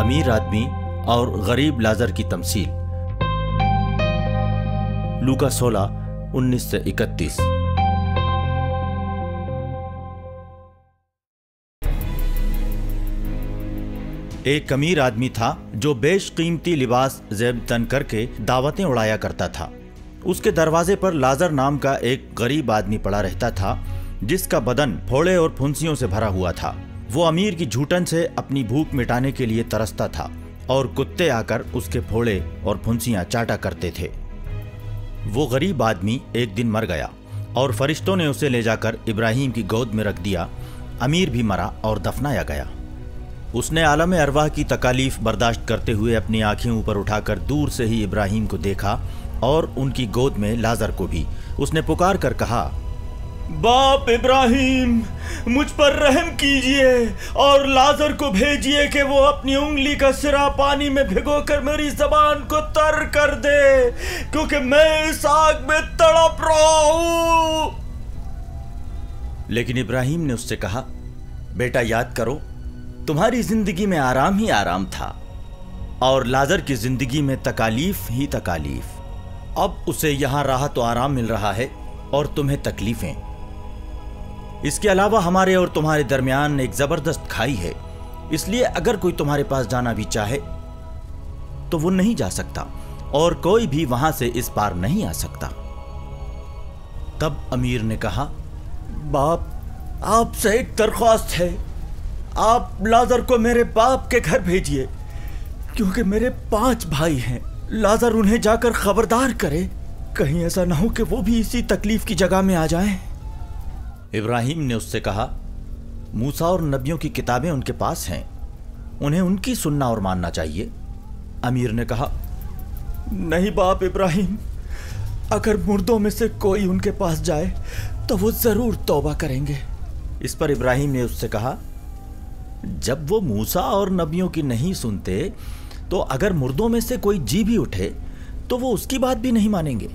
امیر آدمی اور غریب لازر کی تمثیل۔ لوکا 16:19 سے 31۔ ایک امیر آدمی تھا جو بیش قیمتی لباس زیب تن کر کے دعوتیں اڑایا کرتا تھا۔ اس کے دروازے پر لازر نام کا ایک غریب آدمی پڑا رہتا تھا جس کا بدن پھوڑے اور پھنسیوں سے بھرا ہوا تھا۔ وہ امیر کی جھوٹن سے اپنی بھوک مٹانے کے لیے ترستا تھا اور کتے آ کر اس کے پھوڑے اور پھنسیاں چاٹا کرتے تھے۔ وہ غریب آدمی ایک دن مر گیا اور فرشتوں نے اسے لے جا کر ابراہیم کی گود میں رکھ دیا۔ امیر بھی مرا اور دفنایا گیا۔ اس نے عالم ارواح کی تکالیف برداشت کرتے ہوئے اپنی آنکھیں اوپر اٹھا کر دور سے ہی ابراہیم کو دیکھا اور ان کی گود میں لازر کو بھی۔ اس نے پکار کر کہا، باپ ابراہیم، مجھ پر رحم کیجئے اور لازر کو بھیجئے کہ وہ اپنی انگلی کا سرا پانی میں بھگو کر میری زبان کو تر کر دے، کیونکہ میں اس آگ میں تڑپ رہا ہوں۔ لیکن ابراہیم نے اس سے کہا، بیٹا یاد کرو، تمہاری زندگی میں آرام ہی آرام تھا اور لازر کی زندگی میں تکالیف ہی تکالیف۔ اب اسے یہاں راحت و آرام مل رہا ہے اور تمہیں تکلیفیں۔ اس کے علاوہ ہمارے اور تمہارے درمیان ایک زبردست کھائی ہے، اس لیے اگر کوئی تمہارے پاس جانا بھی چاہے تو وہ نہیں جا سکتا اور کوئی بھی وہاں سے اس پار نہیں آ سکتا۔ تب امیر نے کہا، باپ، آپ سے ایک درخواست ہے، آپ لازر کو میرے باپ کے گھر بھیجئے، کیونکہ میرے 5 بھائی ہیں۔ لازر انہیں جا کر خبردار کرے، کہیں ایسا نہ ہو کہ وہ بھی اسی تکلیف کی جگہ میں آ جائیں۔ ابراہیم نے اس سے کہا، موسیٰ اور نبیوں کی کتابیں ان کے پاس ہیں، انہیں ان کی سننا اور ماننا چاہیے۔ امیر نے کہا، نہیں باپ ابراہیم، اگر مردوں میں سے کوئی ان کے پاس جائے تو وہ ضرور توبہ کریں گے۔ اس پر ابراہیم نے اس سے کہا، جب وہ موسیٰ اور نبیوں کی نہیں سنتے تو اگر مردوں میں سے کوئی جی بھی اٹھے تو وہ اس کی بات بھی نہیں مانیں گے۔